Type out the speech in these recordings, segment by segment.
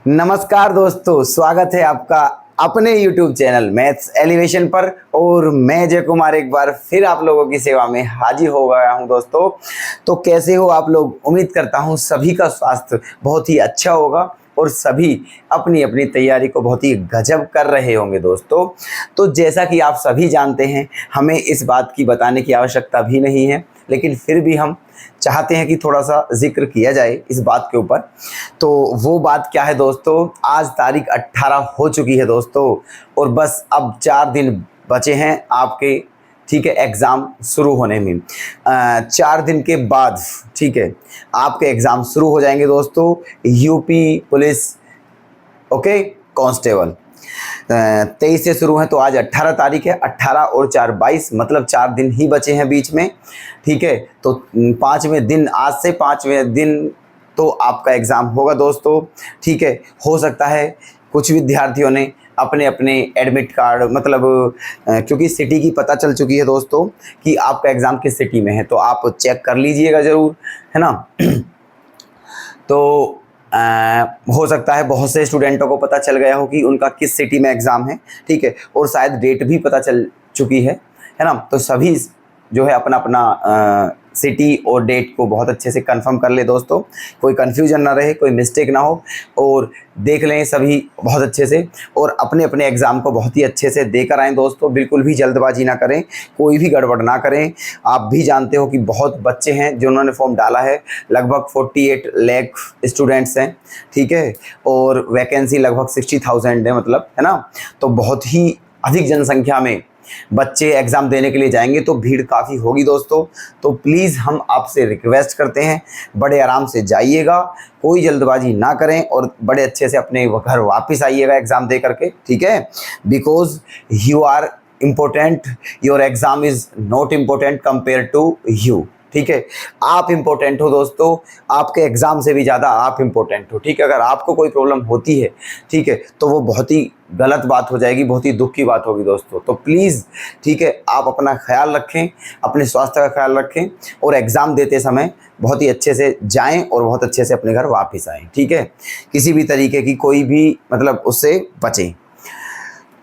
नमस्कार दोस्तों, स्वागत है आपका अपने YouTube चैनल मैथ्स एलिवेशन पर। और मैं जय कुमार एक बार फिर आप लोगों की सेवा में हाजिर हो गया हूं दोस्तों। तो कैसे हो आप लोग? उम्मीद करता हूं सभी का स्वास्थ्य बहुत ही अच्छा होगा और सभी अपनी अपनी तैयारी को बहुत ही गजब कर रहे होंगे दोस्तों। तो जैसा कि आप सभी जानते हैं, हमें इस बात की बताने की आवश्यकता भी नहीं है, लेकिन फिर भी हम चाहते हैं कि थोड़ा सा जिक्र किया जाए इस बात के ऊपर। तो वो बात क्या है दोस्तों? आज तारीख 18 हो चुकी है दोस्तों और बस अब 4 दिन बचे हैं आपके, ठीक है, एग्ज़ाम शुरू होने में। 4 दिन के बाद, ठीक है, आपके एग्ज़ाम शुरू हो जाएंगे दोस्तों। यूपी पुलिस, ओके, कांस्टेबल 23 से शुरू है। तो आज 18 तारीख है, 18 और 4 22, मतलब 4 दिन ही बचे हैं बीच में, ठीक है। तो 5वें दिन, आज से 5वें दिन तो आपका एग्ज़ाम होगा दोस्तों, ठीक है। हो सकता है कुछ विद्यार्थियों ने अपने अपने एडमिट कार्ड, मतलब क्योंकि सिटी की पता चल चुकी है दोस्तों कि आपका एग्ज़ाम किस सिटी में है, तो आप चेक कर लीजिएगा ज़रूर, है ना। तो हो सकता है बहुत से स्टूडेंटों को पता चल गया हो कि उनका किस सिटी में एग्ज़ाम है, ठीक है, और शायद डेट भी पता चल चुकी है ना। तो सभी जो है अपना अपना सिटी और डेट को बहुत अच्छे से कंफर्म कर ले दोस्तों, कोई कन्फ्यूजन ना रहे, कोई मिस्टेक ना हो, और देख लें सभी बहुत अच्छे से और अपने अपने एग्ज़ाम को बहुत ही अच्छे से देकर आएँ दोस्तों। बिल्कुल भी जल्दबाजी ना करें, कोई भी गड़बड़ ना करें। आप भी जानते हो कि बहुत बच्चे हैं जिन्होंने फॉर्म डाला है, लगभग 48 लाख स्टूडेंट्स हैं, ठीक है, और वैकेंसी लगभग 60,000 है, मतलब, है ना। तो बहुत ही अधिक जनसंख्या में बच्चे एग्ज़ाम देने के लिए जाएंगे, तो भीड़ काफ़ी होगी दोस्तों। तो प्लीज़ हम आपसे रिक्वेस्ट करते हैं, बड़े आराम से जाइएगा, कोई जल्दबाजी ना करें और बड़े अच्छे से अपने घर वापस आइएगा एग्ज़ाम दे करके, ठीक है। Because you are important, your exam is not important compare to you, ठीक है। आप इम्पोर्टेंट हो दोस्तों, आपके एग्ज़ाम से भी ज़्यादा आप इम्पोर्टेंट हो, ठीक है। अगर आपको कोई प्रॉब्लम होती है, ठीक है, तो वो बहुत ही गलत बात हो जाएगी, बहुत ही दुख की बात होगी दोस्तों। तो प्लीज़, ठीक है, आप अपना ख्याल रखें, अपने स्वास्थ्य का ख्याल रखें और एग्ज़ाम देते समय बहुत ही अच्छे से जाएं और बहुत अच्छे से अपने घर वापस आएँ, ठीक है। किसी भी तरीके की कोई भी, मतलब, उससे बचें।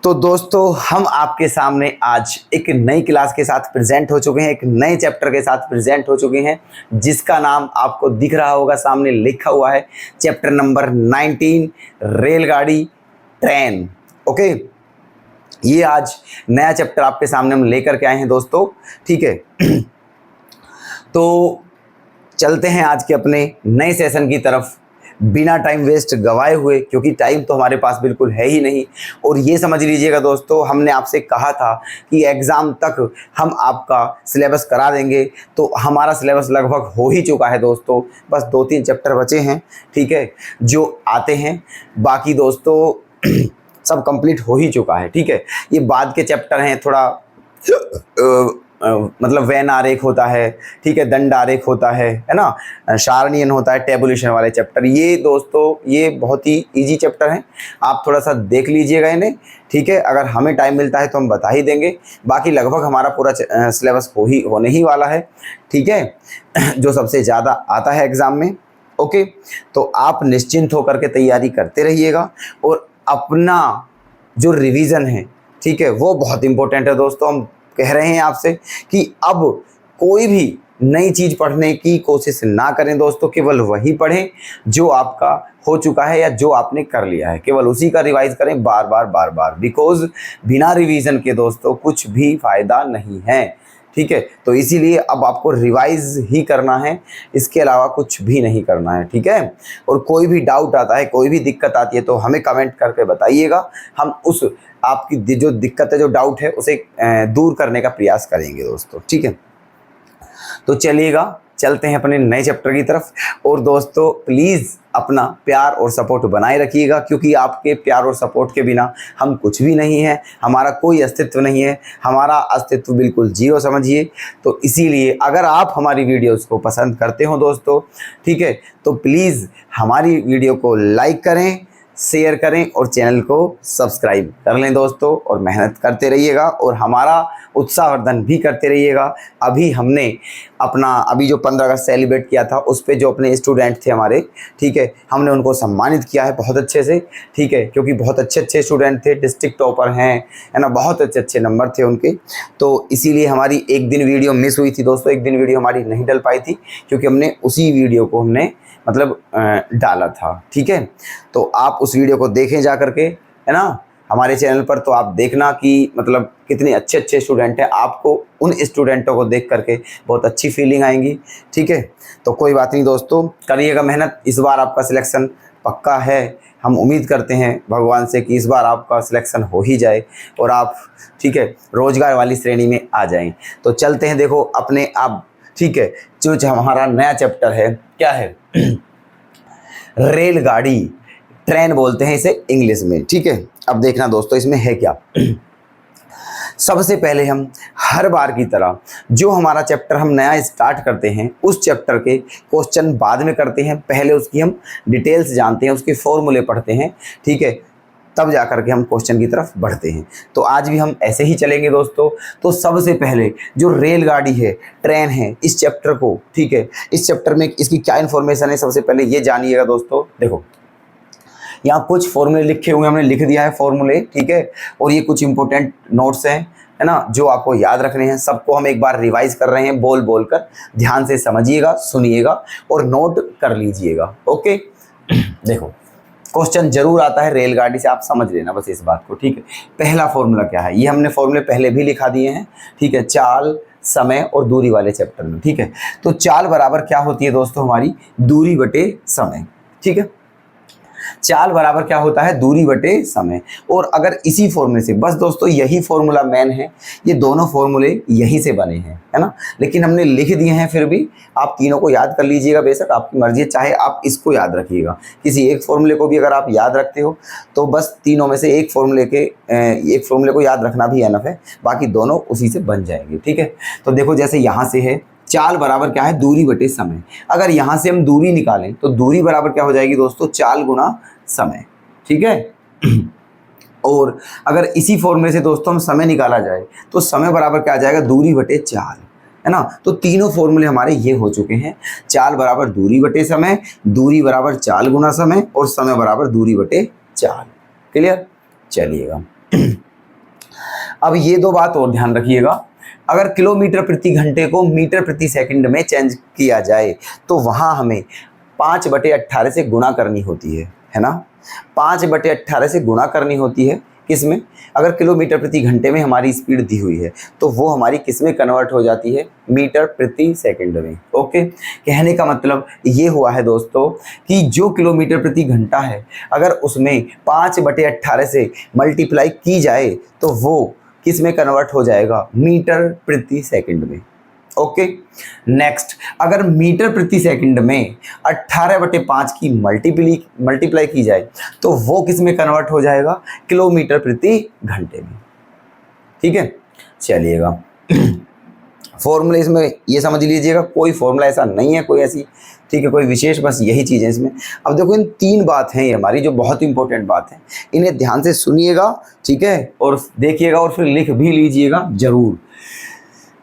तो दोस्तों, हम आपके सामने आज एक नई क्लास के साथ प्रेजेंट हो चुके हैं, एक नए चैप्टर के साथ प्रेजेंट हो चुके हैं, जिसका नाम आपको दिख रहा होगा, सामने लिखा हुआ है, चैप्टर नंबर 19, रेलगाड़ी, ट्रेन, ओके। ये आज नया चैप्टर आपके सामने हम लेकर के आए हैं दोस्तों, ठीक है। तो चलते हैं आज के अपने नए सेशन की तरफ, बिना टाइम वेस्ट गवाए हुए, क्योंकि टाइम तो हमारे पास बिल्कुल है ही नहीं। और ये समझ लीजिएगा दोस्तों, हमने आपसे कहा था कि एग्ज़ाम तक हम आपका सिलेबस करा देंगे, तो हमारा सिलेबस लगभग हो ही चुका है दोस्तों। बस 2-3 चैप्टर बचे हैं, ठीक है, जो आते हैं, बाकी दोस्तों सब कंप्लीट हो ही चुका है, ठीक है। ये बाद के चैप्टर हैं, थोड़ा मतलब वैन आरेख होता है, ठीक है, दंड आरेख होता है ना, सारणीयन होता है, टेबुलेशन वाले चैप्टर। ये दोस्तों, ये बहुत ही इजी चैप्टर हैं, आप थोड़ा सा देख लीजिएगा इन्हें, ठीक है। अगर हमें टाइम मिलता है तो हम बता ही देंगे। बाकी लगभग हमारा पूरा सिलेबस होने ही वाला है, ठीक है, जो सबसे ज़्यादा आता है एग्ज़ाम में, ओके। तो आप निश्चिंत होकर के तैयारी करते रहिएगा और अपना जो रिवीजन है, ठीक है, वो बहुत इंपॉर्टेंट है दोस्तों। हम कह रहे हैं आपसे कि अब कोई भी नई चीज़ पढ़ने की कोशिश ना करें दोस्तों, केवल वही पढ़ें जो आपका हो चुका है या जो आपने कर लिया है, केवल उसी का रिवाइज करें बार बार बार बार। बिकॉज बिना रिवीजन के दोस्तों कुछ भी फ़ायदा नहीं है, ठीक है। तो इसीलिए अब आपको रिवाइज ही करना है, इसके अलावा कुछ भी नहीं करना है, ठीक है। और कोई भी डाउट आता है, कोई भी दिक्कत आती है, तो हमें कमेंट करके बताइएगा, हम उस आपकी जो दिक्कत है, जो डाउट है, उसे दूर करने का प्रयास करेंगे दोस्तों, ठीक है। तो चलिएगा, चलते हैं अपने नए चैप्टर की तरफ। और दोस्तों, प्लीज़ अपना प्यार और सपोर्ट बनाए रखिएगा, क्योंकि आपके प्यार और सपोर्ट के बिना हम कुछ भी नहीं हैं, हमारा कोई अस्तित्व नहीं है, हमारा अस्तित्व बिल्कुल जीरो समझिए। तो इसीलिए अगर आप हमारी वीडियोस को पसंद करते हो दोस्तों, ठीक है, तो प्लीज़ हमारी वीडियो को लाइक करें, शेयर करें और चैनल को सब्सक्राइब कर लें दोस्तों, और मेहनत करते रहिएगा और हमारा उत्साहवर्धन भी करते रहिएगा। अभी जो 15 अगस्त सेलिब्रेट किया था उस पे जो अपने स्टूडेंट थे हमारे, ठीक है, हमने उनको सम्मानित किया है बहुत अच्छे से, ठीक है, क्योंकि बहुत अच्छे स्टूडेंट थे, डिस्ट्रिक्ट टॉपर हैं, है ना, बहुत अच्छे नंबर थे उनके। तो इसीलिए हमारी एक दिन वीडियो मिस हुई थी दोस्तों, एक दिन वीडियो हमारी नहीं डल पाई थी, क्योंकि हमने उसी वीडियो को मतलब डाला था, ठीक है। तो आप उस वीडियो को देखें जा करके, है ना, हमारे चैनल पर। तो आप देखना कि मतलब कितने अच्छे स्टूडेंट हैं, आपको उन स्टूडेंटों को देख करके बहुत अच्छी फीलिंग आएंगी, ठीक है। तो कोई बात नहीं दोस्तों, करिएगा मेहनत, इस बार आपका सिलेक्शन पक्का है। हम उम्मीद करते हैं भगवान से कि इस बार आपका सिलेक्शन हो ही जाए और आप, ठीक है, रोजगार वाली श्रेणी में आ जाएं। तो चलते हैं, देखो अपने आप, ठीक है, जो हमारा नया चैप्टर है क्या है, रेलगाड़ी, ट्रेन बोलते हैं इसे इंग्लिश में, ठीक है। अब देखना दोस्तों इसमें है क्या। सबसे पहले हम हर बार की तरह जो हमारा चैप्टर हम नया स्टार्ट करते हैं उस चैप्टर के क्वेश्चन बाद में करते हैं, पहले उसकी हम डिटेल्स जानते हैं, उसके फॉर्मूले पढ़ते हैं, ठीक है, तब जा कर के हम क्वेश्चन की तरफ बढ़ते हैं। तो आज भी हम ऐसे ही चलेंगे दोस्तों। तो सबसे पहले जो रेलगाड़ी है, ट्रेन है, इस चैप्टर को, ठीक है, इस चैप्टर में इसकी क्या इन्फॉर्मेशन है सबसे पहले ये जानिएगा दोस्तों। देखो यहाँ कुछ फॉर्मूले लिखे हुए हमने लिख दिया है फॉर्मूले, ठीक है, और ये कुछ इंपॉर्टेंट नोट्स हैं, है ना, जो आपको याद रखने हैं। सबको हम एक बार रिवाइज कर रहे हैं बोल कर, ध्यान से समझिएगा, सुनिएगा और नोट कर लीजिएगा, ओके। देखो क्वेश्चन जरूर आता है रेलगाड़ी से, आप समझ लेना बस इस बात को, ठीक है। पहला फॉर्मूला क्या है, ये हमने फॉर्मूले पहले भी लिखा दिए हैं, ठीक है, चाल, समय और दूरी वाले चैप्टर में, ठीक है। तो चाल बराबर क्या होती है दोस्तों, हमारी दूरी बटे समय, ठीक है। चाल बराबर क्या होता है, दूरी बटे समय। और अगर इसी फॉर्मूले से, बस दोस्तों यही फॉर्मूला मेन है, ये दोनों फॉर्मूले यहीं से बने हैं, है ना, लेकिन हमने लिख दिए हैं, फिर भी आप तीनों को याद कर लीजिएगा, बेशक आपकी मर्जी है, चाहे आप इसको याद रखिएगा, किसी एक फॉर्मूले को भी अगर आप याद रखते हो तो बस तीनों में से एक फॉर्मूले को याद रखना भी एनफ है, बाकी दोनों उसी से बन जाएंगे, ठीक है। तो देखो जैसे यहाँ से है, चाल बराबर क्या है, दूरी बटे समय। अगर यहाँ से हम दूरी निकालें तो दूरी बराबर क्या हो जाएगी दोस्तों, चाल गुना समय, ठीक है। और अगर इसी फॉर्मूले से दोस्तों हम समय निकाला जाए तो समय बराबर क्या आ जाएगा, दूरी बटे चाल, है ना। तो तीनों फॉर्मूले हमारे ये हो चुके हैं, चाल बराबर दूरी बटे समय, दूरी बराबर चाल गुना समय और समय बराबर दूरी बटे चाल। क्लियर, चलिएगा। अब ये दो बात और ध्यान रखिएगा, अगर किलोमीटर प्रति घंटे को मीटर प्रति सेकंड में चेंज किया जाए तो वहां हमें 5/18 से गुणा करनी होती है ना, 5/18 से गुणा करनी होती है, किसमें, अगर किलोमीटर प्रति घंटे में हमारी स्पीड दी हुई है तो वो हमारी किसमें कन्वर्ट हो जाती है, मीटर प्रति सेकंड में, ओके। कहने का मतलब ये हुआ है दोस्तों कि जो किलोमीटर प्रति घंटा है, अगर उसमें 5/18 से मल्टीप्लाई की जाए तो वो किस में कन्वर्ट हो जाएगा, मीटर प्रति सेकंड में, ओके। नेक्स्ट, अगर मीटर प्रति सेकंड में 18/5 की मल्टीप्लाई की जाए तो वो किस में कन्वर्ट हो जाएगा, किलोमीटर प्रति घंटे में, ठीक है। चलिएगा, फॉर्मूले इसमें ये समझ लीजिएगा, कोई फॉर्मूला ऐसा नहीं है कोई ऐसी, ठीक है, कोई विशेष, बस यही चीज़ है इसमें। अब देखो इन तीन बात हैं ये हमारी जो बहुत इंपॉर्टेंट बात है, इन्हें ध्यान से सुनिएगा, ठीक है, और देखिएगा और फिर लिख भी लीजिएगा जरूर।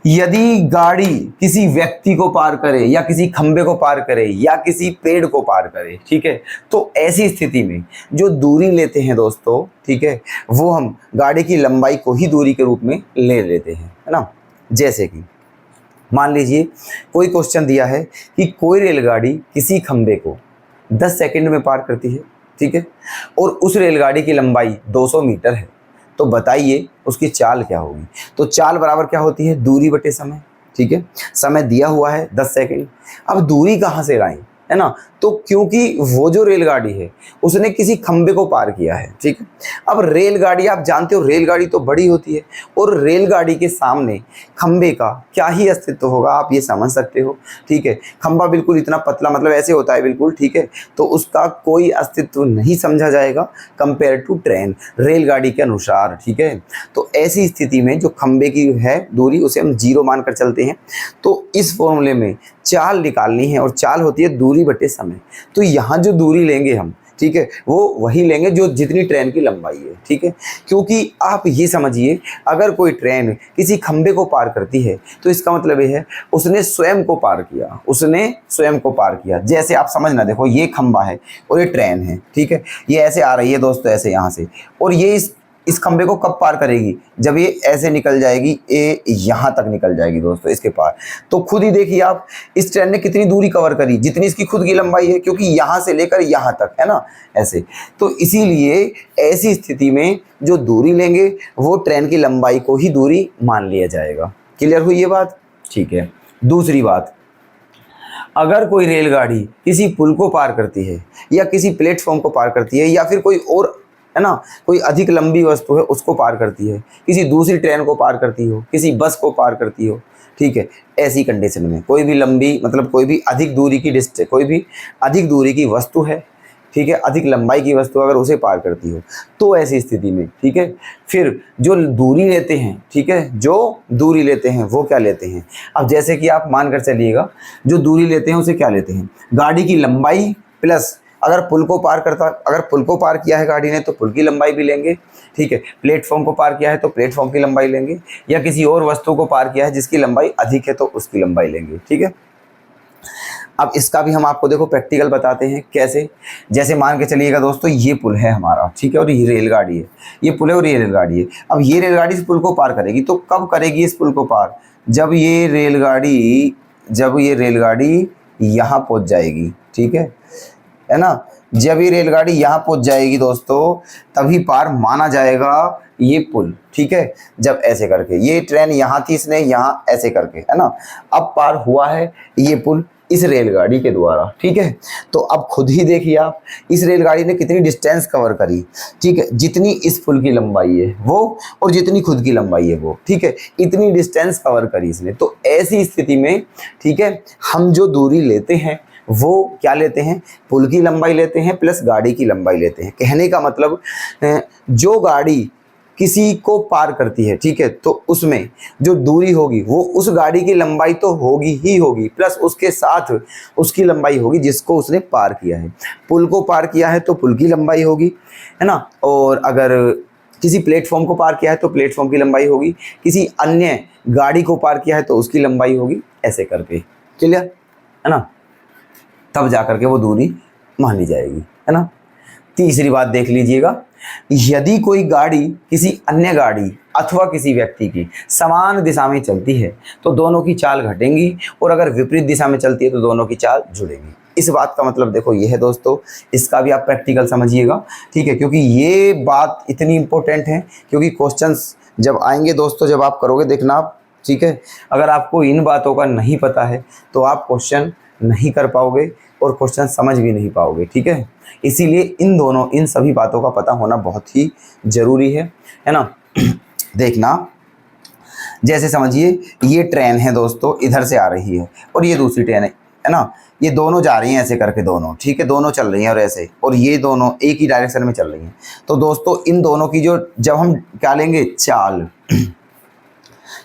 यदि गाड़ी किसी व्यक्ति को पार करे या किसी खंबे को पार करे या किसी पेड़ को पार करे, ठीक है, तो ऐसी स्थिति में जो दूरी लेते हैं दोस्तों, ठीक है, वो हम गाड़ी की लंबाई को ही दूरी के रूप में ले लेते हैं, है ना। जैसे कि मान लीजिए कोई क्वेश्चन दिया है कि कोई रेलगाड़ी किसी खंबे को 10 सेकंड में पार करती है, ठीक है, और उस रेलगाड़ी की लंबाई 200 मीटर है, तो बताइए उसकी चाल क्या होगी। तो चाल बराबर क्या होती है, दूरी बटे समय, ठीक है। समय दिया हुआ है 10 सेकंड, अब दूरी कहाँ से लाएं, है ना, तो क्योंकि वो जो रेलगाड़ी है उसने किसी खंबे को पार किया है, ठीक है। अब रेलगाड़ी आप जानते हो, रेलगाड़ी तो बड़ी होती है और रेलगाड़ी के सामने खंबे का क्या ही अस्तित्व होगा, आप ये समझ सकते हो, ठीक है। खंबा बिल्कुल इतना पतला, मतलब ऐसे होता है बिल्कुल, ठीक है, तो उसका कोई अस्तित्व नहीं समझा जाएगा कंपेयर टू ट्रेन, रेलगाड़ी के अनुसार, ठीक है। तो ऐसी स्थिति में जो खंबे की है दूरी उसे हम 0 मानकर चलते हैं। तो इस फॉर्मूले में चाल निकालनी है और चाल होती है दूरी बटे समय। तो यहाँ जो दूरी लेंगे हम, ठीक है, वो वही लेंगे जो जितनी ट्रेन की लंबाई है, ठीक है। क्योंकि आप ये समझिए, अगर कोई ट्रेन किसी खंबे को पार करती है तो इसका मतलब ये है उसने स्वयं को पार किया, उसने स्वयं को पार किया। जैसे आप समझना, देखो ये खंबा है और ये ट्रेन है, ठीक है, ये ऐसे आ रही है दोस्तों, ऐसे यहाँ से, और ये इस खंबे को कब पार करेगी, जब ये ऐसे निकल जाएगी, ये यहाँ तक निकल जाएगी दोस्तों, इसके पार। तो खुद ही देखिए आप, इस ट्रेन ने कितनी दूरी कवर करी, जितनी इसकी खुद की लंबाई है, क्योंकि यहाँ से लेकर यहाँ तक है ना, ऐसे। तो इसीलिए ऐसी स्थिति में जो दूरी लेंगे वो ट्रेन की लंबाई को ही दूरी मान लिया जाएगा। क्लियर हुई ये बात? ठीक है। दूसरी बात, अगर कोई रेलगाड़ी किसी पुल को पार करती है या किसी प्लेटफॉर्म को पार करती है या फिर कोई और, है ना, कोई अधिक लंबी वस्तु है उसको पार करती है, किसी दूसरी ट्रेन को पार करती हो, किसी बस को पार करती हो, ठीक है, ऐसी कंडीशन में कोई भी लंबी, मतलब कोई भी अधिक दूरी की डिस्टेंस, कोई भी अधिक दूरी की वस्तु है, ठीक है, अधिक लंबाई की वस्तु अगर उसे पार करती हो, तो ऐसी स्थिति में, ठीक है, फिर जो दूरी लेते हैं, ठीक है, जो दूरी लेते हैं वो क्या लेते हैं। अब जैसे कि आप मानकर चलिएगा, जो दूरी लेते हैं उसे क्या लेते हैं, गाड़ी की लंबाई प्लस, अगर पुल को पार किया है गाड़ी ने तो पुल की लंबाई भी लेंगे, ठीक है, प्लेटफॉर्म को पार किया है तो प्लेटफॉर्म की लंबाई लेंगे, या किसी और वस्तु को पार किया है जिसकी लंबाई अधिक है तो उसकी लंबाई लेंगे, ठीक है। अब इसका भी हम आपको देखो प्रैक्टिकल बताते हैं कैसे। जैसे मान के चलिएगा दोस्तों, ये पुल है हमारा, ठीक है, और ये रेलगाड़ी है, ये पुल है और ये रेलगाड़ी है। अब ये रेलगाड़ी इस पुल को पार करेगी, तो कब करेगी इस पुल को पार, जब ये रेलगाड़ी यहाँ पहुँच जाएगी, ठीक है ना। जब ये रेलगाड़ी यहाँ पहुँच जाएगी दोस्तों, तभी पार माना जाएगा ये पुल, ठीक है। जब ऐसे करके, ये ट्रेन यहाँ थी, इसने यहाँ ऐसे करके, है ना, अब पार हुआ है ये पुल इस रेलगाड़ी के द्वारा, ठीक है। तो अब खुद ही देखिए आप, इस रेलगाड़ी ने कितनी डिस्टेंस कवर करी, ठीक है, जितनी इस पुल की लंबाई है वो और जितनी खुद की लंबाई है वो, ठीक है, इतनी डिस्टेंस कवर करी इसने। तो ऐसी स्थिति में, ठीक है, हम जो दूरी लेते हैं वो क्या लेते हैं, पुल की लंबाई लेते हैं प्लस गाड़ी की लंबाई लेते हैं। कहने का मतलब, जो गाड़ी किसी को पार करती है, ठीक है, तो उसमें जो दूरी होगी वो उस गाड़ी की लंबाई तो होगी ही होगी, प्लस उसके साथ उसकी लंबाई होगी जिसको उसने पार किया है। पुल को पार किया है तो पुल की लंबाई होगी, है ना, और अगर किसी प्लेटफॉर्म को पार किया है तो प्लेटफॉर्म की लंबाई होगी, किसी अन्य गाड़ी को पार किया है तो उसकी लंबाई होगी, ऐसे करके। क्लियर है ना, तब जा करके वो दूरी मानी जाएगी, है ना। तीसरी बात देख लीजिएगा, यदि कोई गाड़ी किसी अन्य गाड़ी अथवा किसी व्यक्ति की समान दिशा में चलती है तो दोनों की चाल घटेंगी, और अगर विपरीत दिशा में चलती है तो दोनों की चाल जुड़ेंगी। इस बात का मतलब देखो ये है दोस्तों, इसका भी आप प्रैक्टिकल समझिएगा, ठीक है, क्योंकि ये बात इतनी इंपॉर्टेंट है, क्योंकि क्वेश्चंस जब आएंगे दोस्तों, जब आप करोगे देखना आप, ठीक है, अगर आपको इन बातों का नहीं पता है तो आप क्वेश्चन नहीं कर पाओगे और क्वेश्चन समझ भी नहीं पाओगे, ठीक है। इसीलिए इन सभी बातों का पता होना बहुत ही ज़रूरी है ना। देखना, जैसे समझिए ये ट्रेन है दोस्तों, इधर से आ रही है और ये दूसरी ट्रेन है ना, ये दोनों जा रही हैं ऐसे करके दोनों, ठीक है, दोनों चल रही हैं और ऐसे, और ये दोनों एक ही डायरेक्शन में चल रही हैं। तो दोस्तों इन दोनों की जो, जब हम क्या लेंगे, चाल,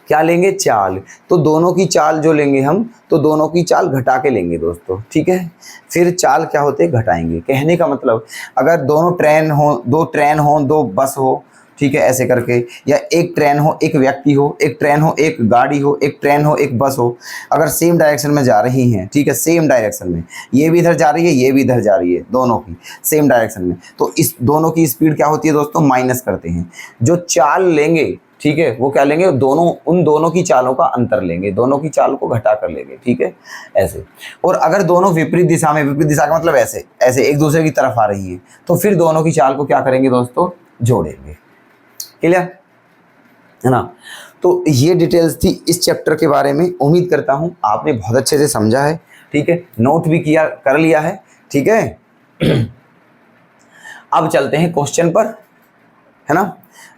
क्या लेंगे, चाल, तो दोनों की चाल जो लेंगे हम, तो दोनों की चाल घटा के लेंगे दोस्तों, ठीक है। फिर चाल क्या होते हैं, घटाएंगे। कहने का मतलब, अगर दो ट्रेन हो, दो बस हो, ठीक है, ऐसे करके, या एक ट्रेन हो एक व्यक्ति हो, एक ट्रेन हो एक गाड़ी हो, एक ट्रेन हो एक बस हो, अगर सेम डायरेक्शन में जा रही हैं, ठीक है, सेम डायरेक्शन में, ये भी इधर जा रही है, ये भी इधर जा रही है, दोनों की सेम डायरेक्शन में, तो इस दोनों की स्पीड क्या होती है दोस्तों, माइनस करते हैं। जो चाल लेंगे, ठीक है, वो क्या लेंगे, उन दोनों की चालों का अंतर लेंगे, दोनों की चाल को घटा कर लेंगे, ठीक है, ऐसे। और अगर दोनों विपरीत दिशा में, विपरीत दिशा का मतलब ऐसे ऐसे एक दूसरे की तरफ आ रही हैं, तो फिर दोनों की चाल को क्या करेंगे दोस्तों, जोड़ेंगे। क्लियर है ना। तो ये डिटेल्स थी इस चैप्टर के बारे में। उम्मीद करता हूँ आपने बहुत अच्छे से समझा है, ठीक है, नोट भी कर लिया है, ठीक है। अब चलते हैं क्वेश्चन पर, है ना।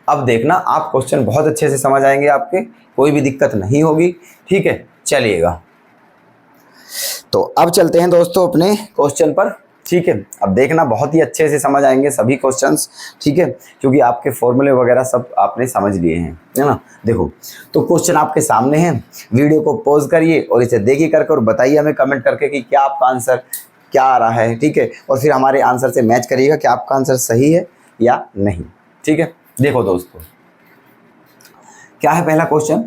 अब देखना, आप क्वेश्चन बहुत अच्छे से समझ आएंगे, आपके कोई भी दिक्कत नहीं होगी, ठीक है। चलिएगा, तो अब चलते हैं दोस्तों अपने क्वेश्चन पर, ठीक है। अब देखना, बहुत ही अच्छे से समझ आएंगे सभी क्वेश्चंस, ठीक है, क्योंकि आपके फॉर्मूले वगैरह सब आपने समझ लिए हैं, है ना। देखो, तो क्वेश्चन आपके सामने है, वीडियो को पॉज करिए और इसे देखिए करके, और बताइए हमें कमेंट करके कि क्या आपका आंसर क्या आ रहा है, ठीक है, और फिर हमारे आंसर से मैच करिएगा कि आपका आंसर सही है या नहीं, ठीक है। देखो दोस्तों, क्या है पहला क्वेश्चन,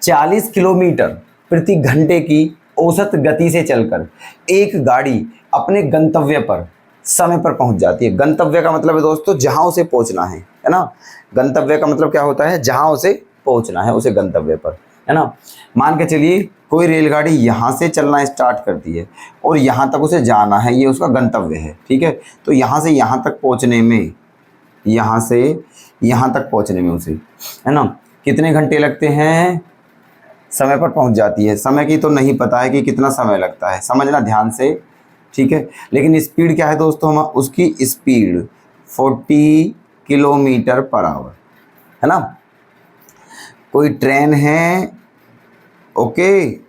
40 किलोमीटर प्रति घंटे की औसत गति से चलकर एक गाड़ी अपने गंतव्य पर समय पर पहुंच जाती है। गंतव्य का मतलब है दोस्तों जहां उसे पहुंचना है ना। गंतव्य का मतलब क्या होता है, जहां उसे पहुंचना है, उसे गंतव्य पर, है ना। मान के चलिए कोई रेलगाड़ी यहाँ से चलना स्टार्ट करती है और यहाँ तक उसे जाना है, ये उसका गंतव्य है, ठीक है। तो यहाँ से यहाँ तक पहुँचने में, यहाँ से यहाँ तक पहुँचने में उसे, है ना, कितने घंटे लगते हैं, समय पर पहुँच जाती है। समय की तो नहीं पता है कि कितना समय लगता है, समझना ध्यान से, ठीक है। लेकिन स्पीड क्या है दोस्तों, हम उसकी स्पीड 40 किलोमीटर पर आवर, है ना। कोई ट्रेन है, ओके,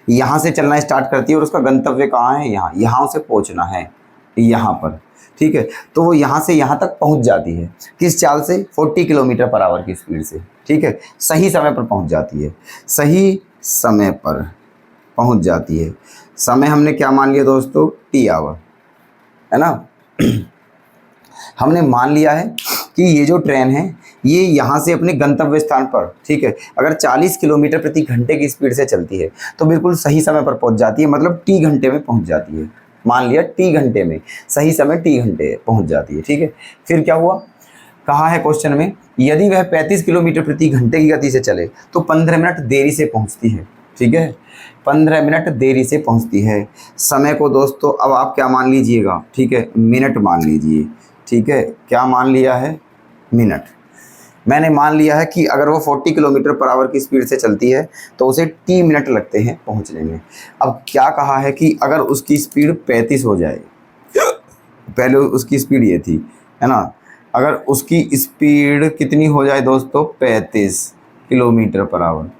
यहाँ से चलना स्टार्ट करती है और उसका गंतव्य कहाँ है, यहाँ, यहाँ उसे पहुँचना है, यहाँ पर, ठीक है। तो वो यहाँ से यहाँ तक पहुँच जाती है, किस चाल से, 40 किलोमीटर पर आवर की स्पीड से, ठीक है। सही समय पर पहुँच जाती है, सही समय पर पहुँच जाती है। समय हमने क्या मान लिया दोस्तों, टी आवर, है ना। हमने मान लिया है कि ये जो ट्रेन है ये यहाँ से अपने गंतव्य स्थान पर, ठीक है, अगर 40 किलोमीटर प्रति घंटे की स्पीड से चलती है तो बिल्कुल सही समय पर पहुँच जाती है, मतलब टी घंटे में पहुँच जाती है। मान लिया टी घंटे में, सही समय टी घंटे पहुँच जाती है, ठीक है। फिर क्या हुआ, कहा है क्वेश्चन में, यदि वह 35 किलोमीटर प्रति घंटे की गति से चले तो 15 मिनट देरी से पहुँचती है, ठीक है। 15 मिनट देरी से पहुँचती है। समय को दोस्तों अब आप क्या मान लीजिएगा, ठीक है, मिनट मान लीजिए, ठीक है। क्या मान लिया है, मिनट। मैंने मान लिया है कि अगर वो 40 किलोमीटर पर आवर की स्पीड से चलती है तो उसे टी मिनट लगते हैं पहुंचने में। अब क्या कहा है कि अगर उसकी स्पीड 35 हो जाए, पहले उसकी स्पीड ये थी, है ना, अगर उसकी स्पीड कितनी हो जाए दोस्तों, 35 किलोमीटर पर आवर,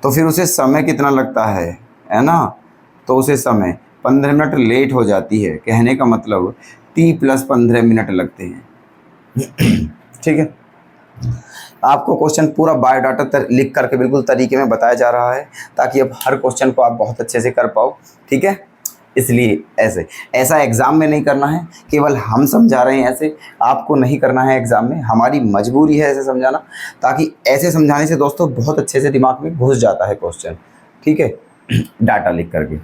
तो फिर उसे समय कितना लगता है ना, तो उसे समय 15 मिनट लेट हो जाती है। कहने का मतलब टी प्लस 15 मिनट लगते हैं, ठीक है। आपको क्वेश्चन पूरा बायोडाटा लिख करके बिल्कुल तरीके में बताया जा रहा है ताकि अब हर क्वेश्चन को आप बहुत अच्छे से कर पाओ, ठीक है। इसलिए ऐसा एग्ज़ाम में नहीं करना है, केवल हम समझा रहे हैं, ऐसे आपको नहीं करना है एग्ज़ाम में, हमारी मजबूरी है ऐसे समझाना, ताकि ऐसे समझाने से दोस्तों बहुत अच्छे से दिमाग में घुस जाता है क्वेश्चन, ठीक है, डाटा लिख करके।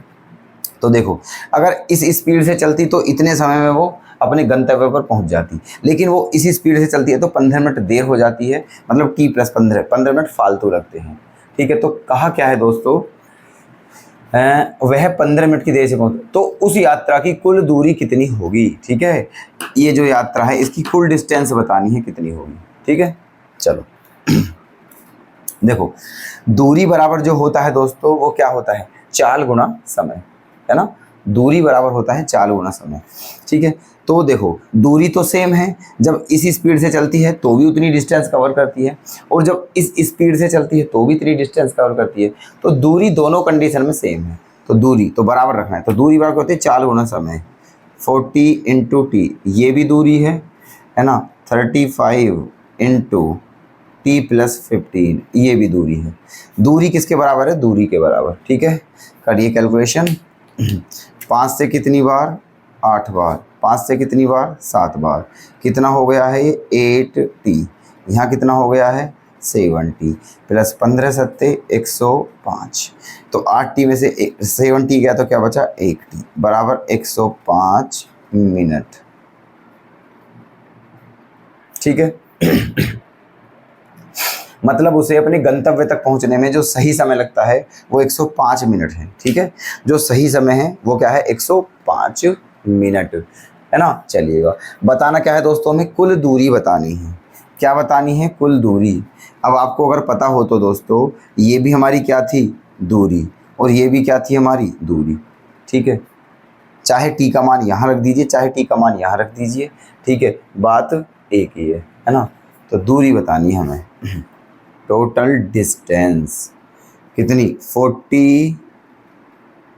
तो देखो, अगर इस स्पीड से चलती तो इतने समय में वो अपने गंतव्य पर पहुंच जाती, लेकिन वो इसी स्पीड से चलती है तो 15 मिनट देर हो जाती है, मतलब टी प्लस 15 मिनट फालतू लगते हैं, ठीक है। तो कहा क्या है दोस्तों, वह 15 मिनट की देर से पहुंच, तो उस यात्रा की कुल दूरी कितनी होगी, ठीक है। ये जो यात्रा है इसकी कुल डिस्टेंस बतानी है कितनी होगी, ठीक है। चलो देखो, दूरी बराबर जो होता है दोस्तों वो क्या होता है, चाल गुना समय, है ना। दूरी बराबर होता है चाल गुना समय, ठीक है। तो देखो, दूरी तो सेम है, जब इसी स्पीड से चलती है तो भी उतनी डिस्टेंस कवर करती है और जब इस स्पीड से चलती है तो भी इतनी डिस्टेंस कवर करती है। तो दूरी दोनों कंडीशन में सेम है, तो दूरी तो बराबर रखना है। तो दूरी बराबर होती है चाल गुना समय, 40 इंटू टी, ये भी दूरी है ना, 35 इंटू टी प्लस 15, ये भी दूरी है। दूरी किसके बराबर है, दूरी के बराबर, ठीक है। करिए कैलकुलेशन, 5 से कितनी बार, 8 बार, 5 से कितनी बार, 7 बार, कितना हो गया है ये 8t, यहाँ कितना हो गया है 7t, प्लस 15 सत्ते 105, तो 8t में से 7t गया तो क्या बचा 1t, बराबर 105 मिनट, ठीक है। मतलब उसे अपने गंतव्य तक पहुंचने में जो सही समय लगता है वो 105 मिनट है, ठीक है। जो सही समय है वो क्या है, 105 मिनट, है ना। चलिएगा, बताना क्या है दोस्तों, हमें कुल दूरी बतानी है। क्या बतानी है, कुल दूरी। अब आपको अगर पता हो तो दोस्तों ये भी हमारी क्या थी, दूरी, और ये भी क्या थी, हमारी दूरी, ठीक है। चाहे टी का मान यहाँ रख दीजिए, चाहे टी का मान यहाँ रख दीजिए, ठीक है, बात एक ही है ना। तो दूरी बतानी है हमें, टोटल डिस्टेंस कितनी, 40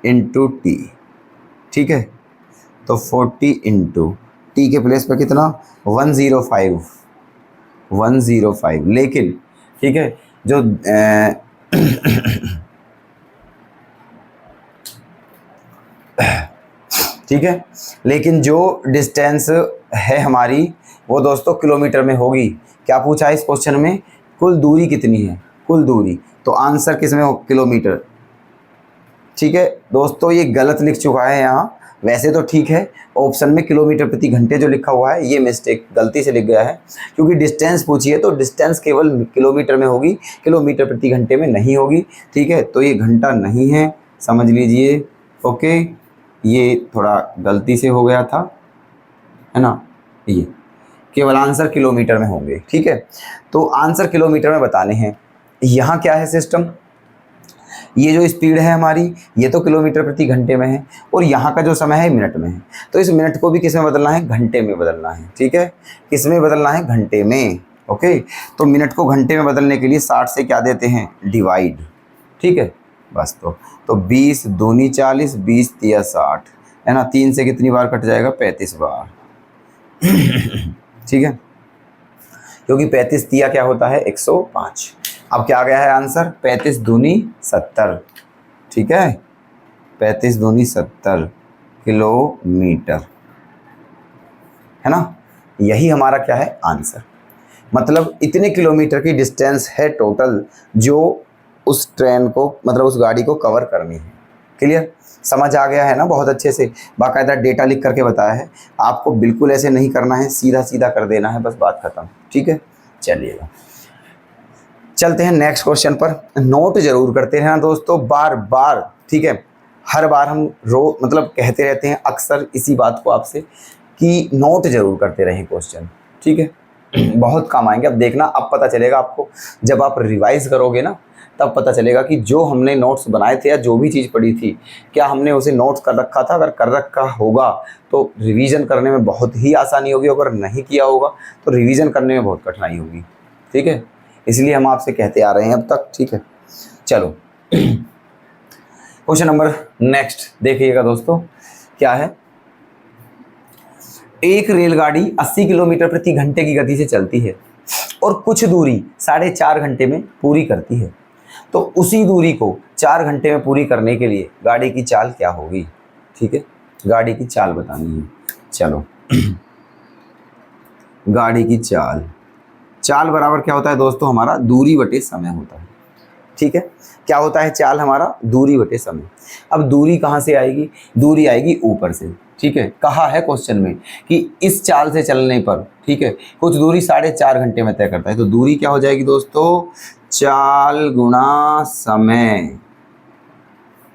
इंटू टी, ठीक है। तो 40 इंटू टी के प्लेस पर कितना, 105, लेकिन ठीक है जो ठीक है। लेकिन जो डिस्टेंस है हमारी वो दोस्तों किलोमीटर में होगी। क्या पूछा है इस क्वेश्चन में, कुल दूरी कितनी है, कुल दूरी, तो आंसर किस में हो, किलोमीटर। ठीक है दोस्तों, ये गलत लिख चुका है यहाँ, वैसे तो ठीक है, ऑप्शन में किलोमीटर प्रति घंटे जो लिखा हुआ है ये मिस्टेक गलती से लिख गया है, क्योंकि डिस्टेंस पूछी है तो डिस्टेंस केवल किलोमीटर में होगी, किलोमीटर प्रति घंटे में नहीं होगी। ठीक है, तो ये घंटा नहीं है, समझ लीजिए। ओके, ये थोड़ा गलती से हो गया था, है ना, ये केवल आंसर किलोमीटर में होंगे। ठीक है, तो आंसर किलोमीटर में बताने हैं। यहाँ क्या है सिस्टम, ये जो स्पीड है हमारी ये तो किलोमीटर प्रति घंटे में है, और यहाँ का जो समय है मिनट में है, तो इस मिनट को भी किस में बदलना है, घंटे में बदलना है। ठीक है, किस में बदलना है, घंटे में। ओके, तो मिनट को घंटे में बदलने के लिए 60 से क्या देते हैं, डिवाइड। ठीक है, बस तो 20 दूनी 40, 20 तिया 60, है ना, 3 से कितनी बार कट जाएगा, 35 बार। ठीक है, क्योंकि 35 तिया क्या होता है, 105। अब क्या आ गया है आंसर, 35 दूनी 70। ठीक है, 35 दूनी 70 किलोमीटर, है ना, यही हमारा क्या है आंसर। मतलब इतने किलोमीटर की डिस्टेंस है टोटल जो उस ट्रेन को, मतलब उस गाड़ी को कवर करनी है। क्लियर, समझ आ गया है ना, बहुत अच्छे से बाकायदा डेटा लिख करके बताया है आपको, बिल्कुल ऐसे नहीं करना है, सीधा सीधा कर देना है, बस बात खत्म। ठीक है, चलिएगा चलते हैं नेक्स्ट क्वेश्चन पर। नोट जरूर करते रहना दोस्तों, बार बार। ठीक है, हर बार हम मतलब कहते रहते हैं अक्सर इसी बात को आपसे कि नोट जरूर करते रहें क्वेश्चन। ठीक है, बहुत काम आएंगे। अब देखना, अब पता चलेगा आपको, जब आप रिवाइज करोगे ना तब पता चलेगा कि जो हमने नोट्स बनाए थे या जो भी चीज़ पढ़ी थी क्या हमने उसे नोट्स कर रखा था। अगर कर रखा होगा तो रिवीजन करने में बहुत ही आसानी होगी, अगर नहीं किया होगा तो रिवीजन करने में बहुत कठिनाई होगी। ठीक है, इसलिए हम आपसे कहते आ रहे हैं अब तक। ठीक है, चलो क्वेश्चन नंबर नेक्स्ट देखिएगा दोस्तों, क्या है, एक रेलगाड़ी 80 किलोमीटर प्रति घंटे की गति से चलती है और कुछ दूरी 4.5 घंटे में पूरी करती है, तो उसी दूरी को 4 घंटे में पूरी करने के लिए गाड़ी की चाल क्या होगी। ठीक है, गाड़ी की चाल बतानी है। चलो गाड़ी की चाल, चाल बराबर क्या होता है दोस्तों, हमारा दूरी बटे समय होता है। ठीक है, क्या होता है चाल, हमारा दूरी बटे समय। अब दूरी कहाँ से आएगी, दूरी आएगी ऊपर से। ठीक है, कहा है क्वेश्चन में कि इस चाल से चलने पर, ठीक है, कुछ दूरी 4.5 घंटे में तय करता है, तो दूरी क्या हो जाएगी दोस्तों, चाल गुणा समय।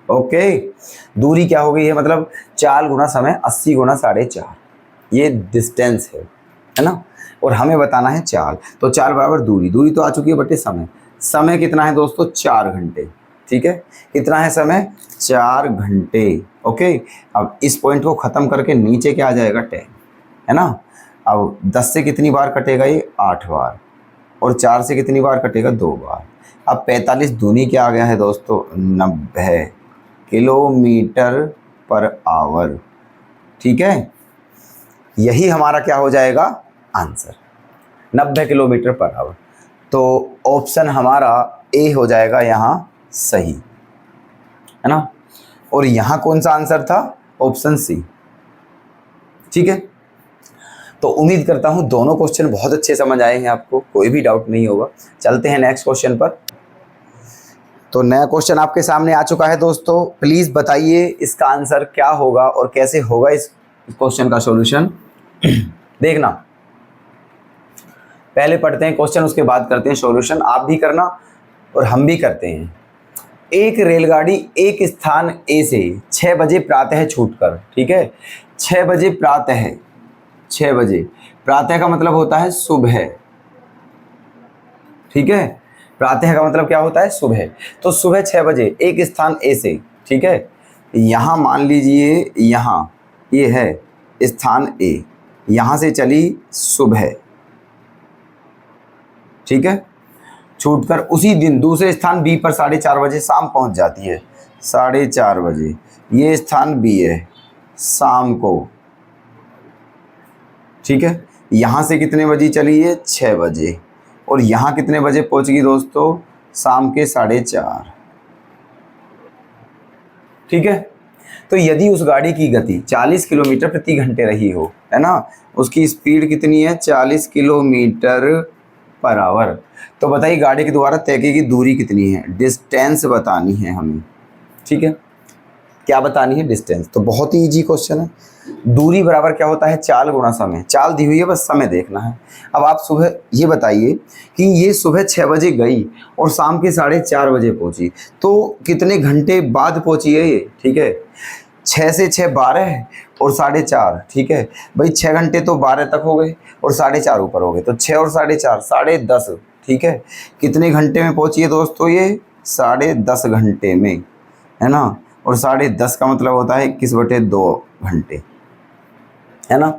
ओके, दूरी क्या हो गई है, मतलब चाल गुणा समय, 80 गुणा 4.5, ये डिस्टेंस है ना, और हमें बताना है चाल, तो चाल बराबर दूरी, दूरी तो आ चुकी है बटे समय। समय कितना है दोस्तों, 4 घंटे। ठीक है, कितना है समय, 4 घंटे। ओके, अब इस पॉइंट को ख़त्म करके नीचे क्या आ जाएगा, 10, है ना। अब 10 से कितनी बार कटेगा, ये 8 बार, और 4 से कितनी बार कटेगा, 2 बार। अब 45 दूनी क्या आ गया है दोस्तों, 90 किलोमीटर पर आवर। ठीक है, यही हमारा क्या हो जाएगा आंसर, 90 किलोमीटर पर आवर। तो ऑप्शन हमारा ए हो जाएगा यहाँ सही, है ना, और यहाँ कौन सा आंसर था, ऑप्शन सी। ठीक है, तो उम्मीद करता हूँ दोनों क्वेश्चन बहुत अच्छे समझ आए हैं आपको, कोई भी डाउट नहीं होगा। चलते हैं नेक्स्ट क्वेश्चन पर। तो नया क्वेश्चन आपके सामने आ चुका है दोस्तों, प्लीज़ बताइए इसका आंसर क्या होगा और कैसे होगा इस क्वेश्चन का सॉल्यूशन। देखना, पहले पढ़ते हैं क्वेश्चन, उसके बाद करते हैं सॉल्यूशन। आप भी करना और हम भी करते हैं। एक रेलगाड़ी एक स्थान ए से 6 बजे प्रातः छूटकर, ठीक है, 6 बजे प्रातः, 6 बजे, प्रातः का मतलब होता है सुबह। ठीक है, प्रातः का मतलब क्या होता है, सुबह। तो सुबह 6 बजे एक स्थान ए से, ठीक है, यहाँ मान लीजिए, यहाँ ये है स्थान ए, यहाँ से चली सुबह, ठीक है, छूटकर उसी दिन दूसरे स्थान बी पर 4:30 बजे शाम पहुंच जाती है। 4:30 बजे ये स्थान बी है, शाम को। ठीक है, यहाँ से कितने बजे चली है, 6 बजे, और यहाँ कितने बजे पहुंचगी दोस्तों, शाम के 4:30। ठीक है, तो यदि उस गाड़ी की गति 40 किलोमीटर प्रति घंटे रही हो, है ना, उसकी स्पीड कितनी है 40 किलोमीटर पर आवर, तो बताइए गाड़ी के द्वारा तय की गई दूरी कितनी है, डिस्टेंस बतानी है हमें। ठीक है, क्या बतानी है, डिस्टेंस। तो बहुत ही इजी क्वेश्चन है। दूरी बराबर क्या होता है, चाल गुणा समय। चाल दी हुई है, बस समय देखना है। अब आप सुबह ये बताइए कि ये सुबह 6 बजे गई और शाम के 4:30 बजे पहुंची, तो कितने घंटे बाद पहुंची है ये। ठीक है, 6 से 6 12 और 4:30। ठीक है भाई, 6 घंटे तो 12 तक हो गए और 4:30 ऊपर हो गए, तो 6 और 4:30 10:30। ठीक है, कितने घंटे में पहुंची है दोस्तों ये, 10:30 घंटे में, है ना। और 10:30 का मतलब होता है 21/2 घंटे, है ना।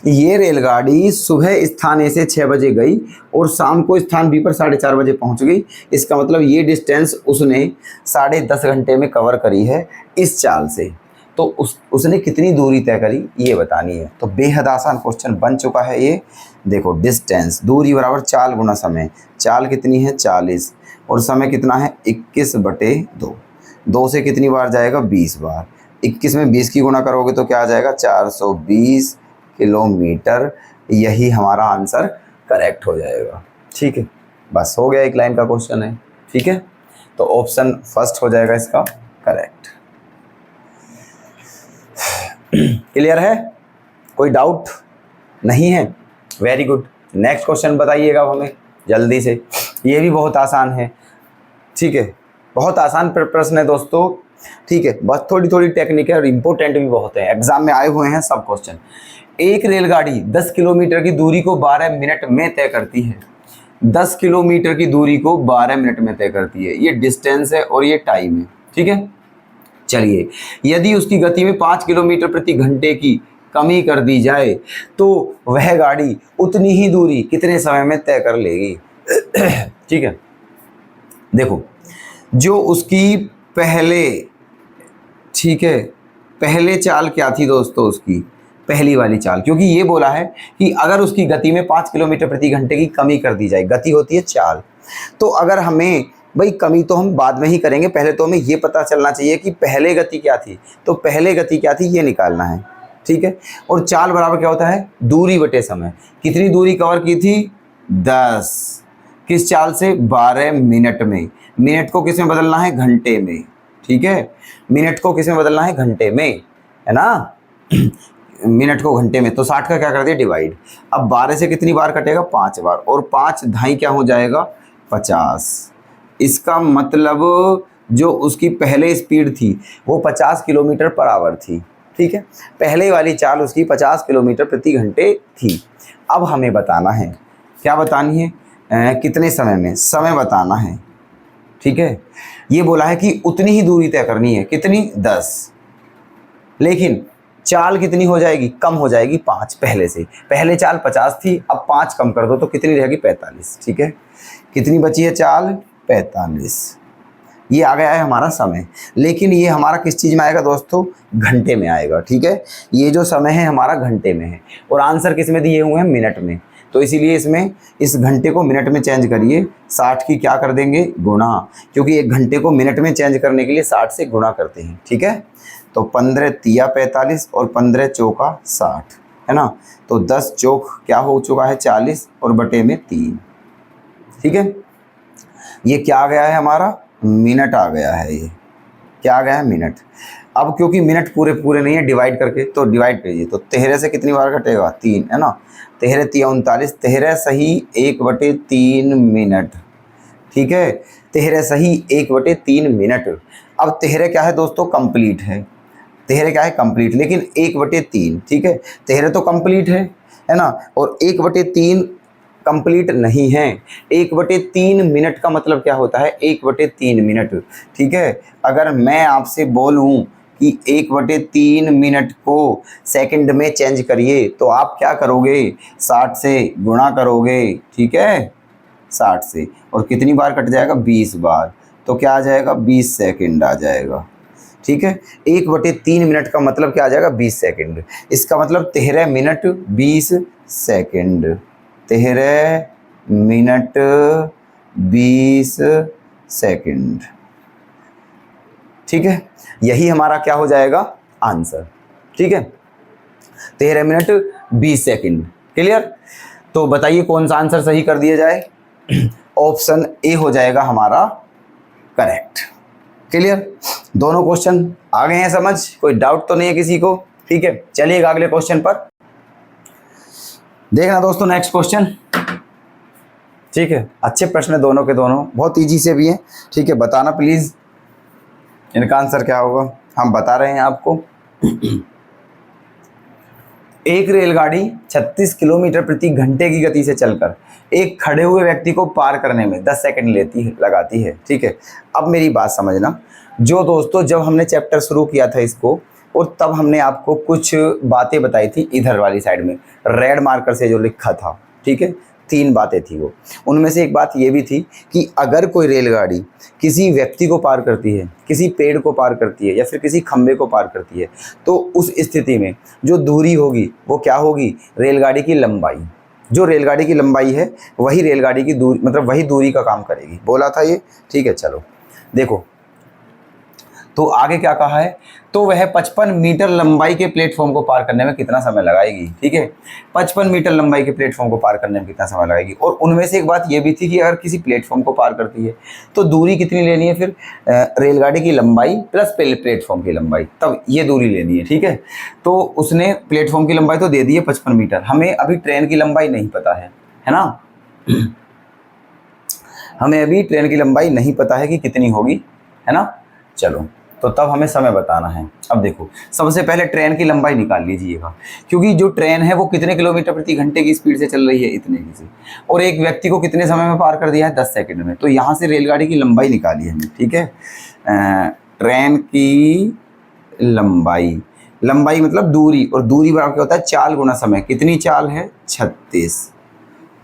ये रेलगाड़ी सुबह स्थान ए से 6 बजे गई और शाम को स्थान बी पर 4:30 बजे पहुंच गई। इसका मतलब ये डिस्टेंस उसने 10:30 घंटे में कवर करी है इस चाल से। तो उसने कितनी दूरी तय करी ये बतानी है। तो बेहद आसान क्वेश्चन बन चुका है ये। देखो, डिस्टेंस, दूरी बराबर चाल गुना समय। चाल कितनी है 40 और समय कितना है 21/2। 2 से कितनी बार जाएगा 20 बार। 21 में 20 की गुणा करोगे तो क्या आ जाएगा 420 किलोमीटर। यही हमारा आंसर करेक्ट हो जाएगा। ठीक है, बस हो गया, एक लाइन का क्वेश्चन है। ठीक है, तो ऑप्शन फर्स्ट हो जाएगा इसका करेक्ट। क्लियर है, कोई डाउट नहीं है, वेरी गुड। नेक्स्ट क्वेश्चन बताइएगा हमें जल्दी से, ये भी बहुत आसान है। ठीक है, बहुत आसान प्रश्न है दोस्तों। ठीक है, बस थोड़ी थोड़ी टेक्निक है और इम्पोर्टेंट भी बहुत है, एग्जाम में आए हुए हैं सब क्वेश्चन। एक रेलगाड़ी 10 किलोमीटर की दूरी को 12 मिनट में तय करती है। 10 किलोमीटर की दूरी को 12 मिनट में तय करती है, ये डिस्टेंस है और ये टाइम है। ठीक है, चलिए, यदि उसकी गति में 5 किलोमीटर प्रति घंटे की कमी कर दी जाए तो वह गाड़ी उतनी ही दूरी कितने समय में तय कर लेगी। ठीक है, देखो, जो उसकी पहले, ठीक है, पहले चाल क्या थी दोस्तों, उसकी पहली वाली चाल, क्योंकि ये बोला है कि अगर उसकी गति में 5 किलोमीटर प्रति घंटे की कमी कर दी जाए, गति होती है चाल, तो अगर हमें, भाई कमी तो हम बाद में ही करेंगे, पहले तो हमें ये पता चलना चाहिए कि पहले गति क्या थी, तो पहले गति क्या थी ये निकालना है। ठीक है, और चाल बराबर क्या होता है, दूरी बटे समय। कितनी दूरी कवर की थी 10, किस चाल से 12 मिनट में। मिनट को किस में बदलना है, घंटे में। ठीक है, मिनट को किस में बदलना है, घंटे में, है ना। मिनट को घंटे में, तो 60 का क्या कर दिया डिवाइड। अब 12 से कितनी बार कटेगा 5 बार, और 5 ढाई क्या हो जाएगा 50। इसका मतलब जो उसकी पहले स्पीड थी वो 50 किलोमीटर पर आवर थी। ठीक है, पहले वाली चाल उसकी 50 किलोमीटर प्रति घंटे थी। अब हमें बताना है, क्या बतानी है, कितने समय में, समय बताना है। ठीक है, ये बोला है कि उतनी ही दूरी तय करनी है, कितनी 10, लेकिन चाल कितनी हो जाएगी, कम हो जाएगी 5 पहले से। पहले चाल 50 थी, अब 5 कम कर दो तो कितनी रहेगी 45। ठीक है, कितनी बची है चाल 45। ये आ गया है हमारा समय, लेकिन ये हमारा किस चीज़ में आएगा दोस्तों, घंटे में आएगा। ठीक है, ये जो समय है हमारा घंटे में है और आंसर किस में दिए हुए हैं, मिनट में। तो इसीलिए इसमें इस घंटे को मिनट में चेंज करिए, 60 की क्या कर देंगे गुणा, क्योंकि एक घंटे को मिनट में चेंज करने के लिए 60 से गुणा करते हैं। ठीक है, तो 15 तिया 45 और 15 चौका 60, है ना। तो 10 चौक क्या हो चुका है 40 और बटे में 3। ठीक है, ये क्या आ गया है हमारा, मिनट आ गया है। ये क्या आ गया है, मिनट। अब क्योंकि मिनट पूरे पूरे नहीं है, डिवाइड करके, तो डिवाइड करिए, तो 13 से कितनी बार कटेगा 3, है ना। 13 तिया 39, 13 सही 1/3 मिनट। ठीक है, 13 सही 1/3 मिनट। अब 13 क्या है दोस्तों, कंप्लीट है। 13 क्या है, कंप्लीट, लेकिन 1/3, ठीक है, 13 तो कंप्लीट है ना, और 1/3 कंप्लीट नहीं है। 1/3 मिनट का मतलब क्या होता है, 1/3 मिनट। ठीक है, अगर मैं आपसे बोलूं कि 1/3 मिनट को सेकंड में चेंज करिए तो आप क्या करोगे, 60 से गुणा करोगे। ठीक है, 60 से, और कितनी बार कट जाएगा 20 बार, तो क्या आ जाएगा 20 सेकंड आ जाएगा। ठीक है, 1/3 मिनट का मतलब क्या आ जाएगा 20 सेकंड। इसका मतलब 13 मिनट 20 सेकंड, 13 मिनट 20 सेकंड। ठीक है, यही हमारा क्या हो जाएगा आंसर। ठीक है, 13 मिनट 20 सेकंड। क्लियर? तो बताइए कौन सा आंसर सही कर दिया जाए। ऑप्शन ए हो जाएगा हमारा करेक्ट। क्लियर? दोनों क्वेश्चन आ गए हैं समझ, कोई डाउट तो नहीं है किसी को? ठीक है, चलिएगा अगले क्वेश्चन पर देखना दोस्तों। नेक्स्ट क्वेश्चन, ठीक है, अच्छे प्रश्न है दोनों के दोनों, बहुत इजी से भी है। ठीक है, बताना प्लीज इनका आंसर क्या होगा, हम बता रहे हैं आपको। एक रेलगाड़ी 36 किलोमीटर प्रति घंटे की गति से चलकर एक खड़े हुए व्यक्ति को पार करने में 10 सेकंड लगाती है। ठीक है, अब मेरी बात समझना। जो दोस्तों जब हमने चैप्टर शुरू किया था इसको, और तब हमने आपको कुछ बातें बताई थी इधर वाली साइड में रेड मार्कर से जो लिखा था। ठीक है, 3 बातें थी वो। उनमें से एक बात ये भी थी कि अगर कोई रेलगाड़ी किसी व्यक्ति को पार करती है, किसी पेड़ को पार करती है, या फिर किसी खंबे को पार करती है, तो उस स्थिति में जो दूरी होगी वो क्या होगी, रेलगाड़ी की लंबाई। जो रेलगाड़ी की लंबाई है वही रेलगाड़ी की दूरी, मतलब वही दूरी का काम करेगी, बोला था ये। ठीक है, चलो देखो तो आगे क्या कहा है, तो वह 55 मीटर लंबाई के प्लेटफॉर्म को पार करने में कितना समय लगाएगी। ठीक है, 55 मीटर लंबाई के प्लेटफॉर्म को पार करने में कितना समय लगाएगी। और उनमें से एक बात ये भी थी कि अगर किसी प्लेटफॉर्म को पार करती है तो दूरी कितनी लेनी है, फिर रेलगाड़ी की लंबाई प्लस प्लेटफॉर्म की लंबाई, तब ये दूरी लेनी है। ठीक है, तो उसने प्लेटफॉर्म की लंबाई तो दे दी है 55 मीटर, हमें अभी ट्रेन की लंबाई नहीं पता है ना। हमें अभी ट्रेन की लंबाई नहीं पता है कि कितनी होगी, है ना। चलो, तो तब हमें समय बताना है। अब देखो, सबसे पहले ट्रेन की लंबाई निकाल लीजिएगा, क्योंकि जो ट्रेन है वो कितने किलोमीटर प्रति घंटे की स्पीड से चल रही है, इतने की से, और एक व्यक्ति को कितने समय में पार कर दिया है, 10 सेकंड में। तो यहाँ से रेलगाड़ी की लंबाई निकाली हमने। ठीक है, ट्रेन की लंबाई, लंबाई मतलब दूरी, और दूरी बराबर क्या होता है, चाल गुना समय। कितनी चाल है, 36।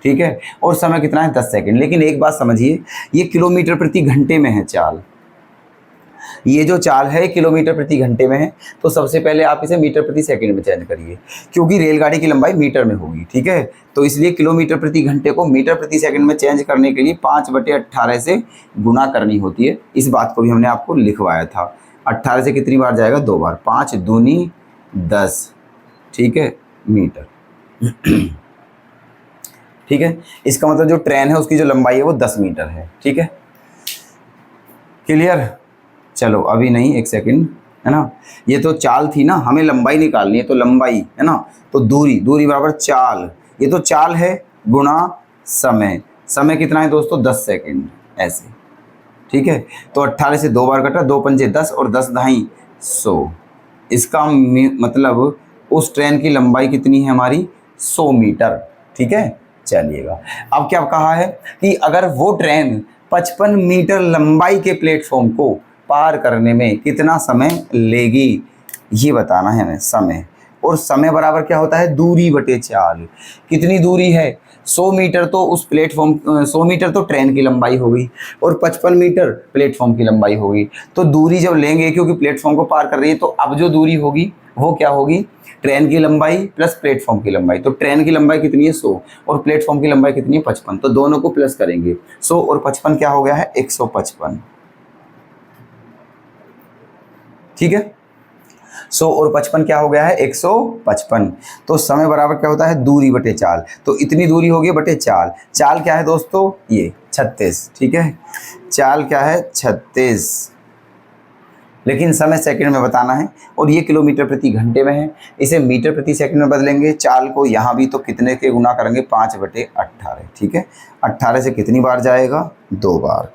ठीक है, और समय कितना है, 10 सेकंड। लेकिन एक बात समझिए, ये किलोमीटर प्रति घंटे में है चाल, ये जो चाल है किलोमीटर प्रति घंटे में है। तो सबसे पहले आप इसे मीटर प्रति सेकंड में चेंज करिए, क्योंकि रेलगाड़ी की लंबाई मीटर में होगी। ठीक है, तो इसलिए किलोमीटर प्रति घंटे को मीटर प्रति सेकंड में चेंज करने के लिए 5/18 से गुना करनी होती है। इस बात को भी हमने आपको लिखवाया था। 18 से कितनी बार जाएगा, 2 बार, 5 दूनी 10। ठीक है, मीटर। ठीक है, इसका मतलब जो ट्रेन है उसकी जो लंबाई है वो 10 मीटर है। ठीक है, क्लियर। चलो अभी नहीं, 1 सेकंड, है ना। ये तो चाल थी ना, हमें लंबाई निकालनी है, तो लंबाई है ना, तो दूरी, दूरी बराबर चाल। ये तो चाल है गुणा समय। समय कितना है दोस्तों, 10 सेकंड, ऐसे। ठीक है, तो 18 से 2 बार कटा, 2 पंजे 10 और 10 दहाई 100। इसका मतलब उस ट्रेन की लंबाई कितनी है हमारी, 100 मीटर। ठीक है, चलिएगा। अब क्या कहा है कि अगर वो ट्रेन 55 मीटर लंबाई के प्लेटफॉर्म को पार करने में कितना समय लेगी, ये बताना है हमें समय। और समय बराबर क्या होता है, दूरी बटे चाल। कितनी दूरी है, 100 मीटर, तो उस प्लेटफॉर्म 100 मीटर तो ट्रेन की लंबाई होगी, और 55 मीटर प्लेटफॉर्म की लंबाई होगी। तो दूरी जब लेंगे, क्योंकि प्लेटफॉर्म को पार कर रही है, तो अब जो दूरी होगी वो क्या होगी, ट्रेन की लंबाई प्लस प्लेटफॉर्म की लंबाई। तो ट्रेन की लंबाई कितनी है, 100, और प्लेटफॉर्म की लंबाई कितनी है, 55। तो दोनों को प्लस करेंगे, 100 और 55 क्या हो गया है, 155। ठीक है, 100 और 55 क्या हो गया है, 155। तो समय बराबर क्या होता है, दूरी बटे चाल। तो इतनी दूरी होगी बटे चाल। चाल क्या है दोस्तों, ये 36। ठीक है, चाल क्या है, 36, लेकिन समय सेकंड में बताना है, और ये किलोमीटर प्रति घंटे में है। इसे मीटर प्रति सेकंड में बदलेंगे। चाल को यहाँ भी तो कितने के गुना करेंगे, 5/18। ठीक है, 18 से कितनी बार जाएगा, 2 बार,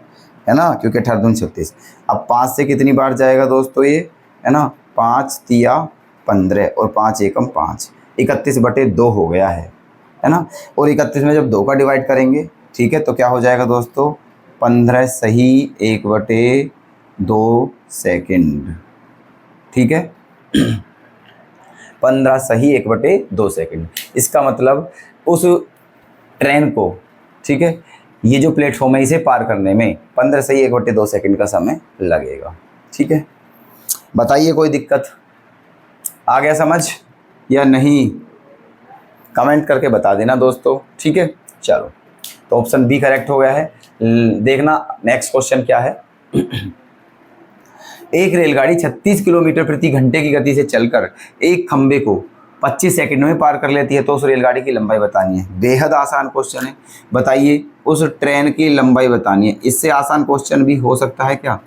है ना, क्योंकि 18 दूनी 36। अब 5 से कितनी बार जाएगा दोस्तों, ये है ना, 5 तिया 15 और 5 एकम 5, 31/2 हो गया है ना। और 31 में जब 2 का डिवाइड करेंगे, ठीक है, तो क्या हो जाएगा दोस्तों, 15 सही 1/2 सेकंड। ठीक है, 15 सही 1/2 सेकंड। इसका मतलब उस ट्रेन को, ठीक है, ये जो प्लेटफॉर्म है इसे पार करने में 15 सही 1/2 सेकंड का समय लगेगा। ठीक है, बताइए कोई दिक्कत, आ गया समझ या नहीं, कमेंट करके बता देना दोस्तों। ठीक है, चलो, तो ऑप्शन बी करेक्ट हो गया है। देखना नेक्स्ट क्वेश्चन क्या है। एक रेलगाड़ी 36 किलोमीटर प्रति घंटे की गति से चलकर एक खंबे को 25 सेकंड में पार कर लेती है, तो उस रेलगाड़ी की लंबाई बतानी है। बेहद आसान क्वेश्चन है। बताइए, उस ट्रेन की लंबाई बतानी है। इससे आसान क्वेश्चन भी हो सकता है क्या?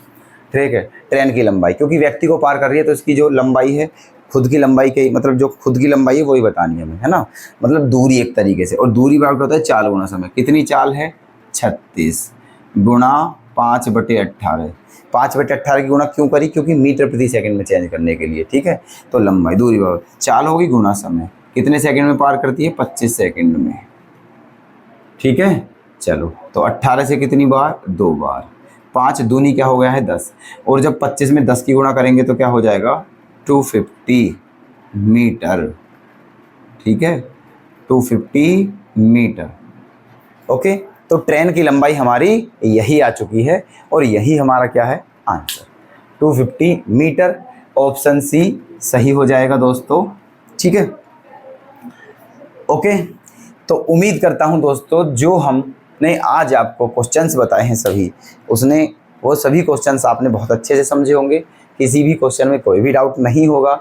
ठीक है, ट्रेन की लंबाई, क्योंकि व्यक्ति को पार कर रही है तो इसकी जो लंबाई है, खुद की लंबाई के मतलब जो खुद की लंबाई है वही बतानी है हमें, है ना। मतलब दूरी एक तरीके से, और दूरी बराबर होता है चाल गुना समय। कितनी चाल है? 36 गुणा 5/18। 5/18 की गुणा क्यों करी? क्योंकि मीटर प्रति सेकंड में चेंज करने के लिए। ठीक है, तो लंबाई दूरी बराबर चाल होगी गुणा समय। कितने सेकंड में पार करती है? 25 सेकंड में। ठीक है, चलो, तो 18 से कितनी बार? 2 बार। 5 दूनी क्या हो गया है? 10। और जब 25 में 10 की गुणा करेंगे तो क्या हो जाएगा? 250 मीटर। ठीक है, 250 मीटर। ओके, तो ट्रेन की लंबाई हमारी यही आ चुकी है, और यही हमारा क्या है? Answer 250 metre. ऑप्शन सी सही हो जाएगा दोस्तों। ठीक है, ओके। तो उम्मीद करता हूं दोस्तों, जो हमने आज आपको क्वेश्चंस बताए हैं सभी, वो सभी क्वेश्चंस आपने बहुत अच्छे से समझे होंगे। किसी भी क्वेश्चन में कोई भी डाउट नहीं होगा।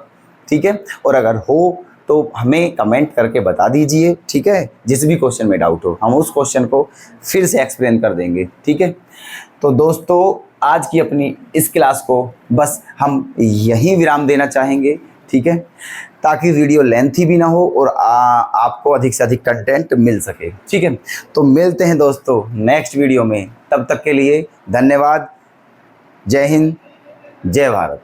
ठीक है, और अगर हो तो हमें कमेंट करके बता दीजिए। ठीक है, जिस भी क्वेश्चन में डाउट हो हम उस क्वेश्चन को फिर से एक्सप्लेन कर देंगे। ठीक है, तो दोस्तों आज की अपनी इस क्लास को बस हम यहीं विराम देना चाहेंगे। ठीक है, ताकि वीडियो लेंथी भी ना हो और आपको अधिक से अधिक कंटेंट मिल सके। ठीक है, तो मिलते हैं दोस्तों नेक्स्ट वीडियो में। तब तक के लिए धन्यवाद। जय हिंद, जय भारत।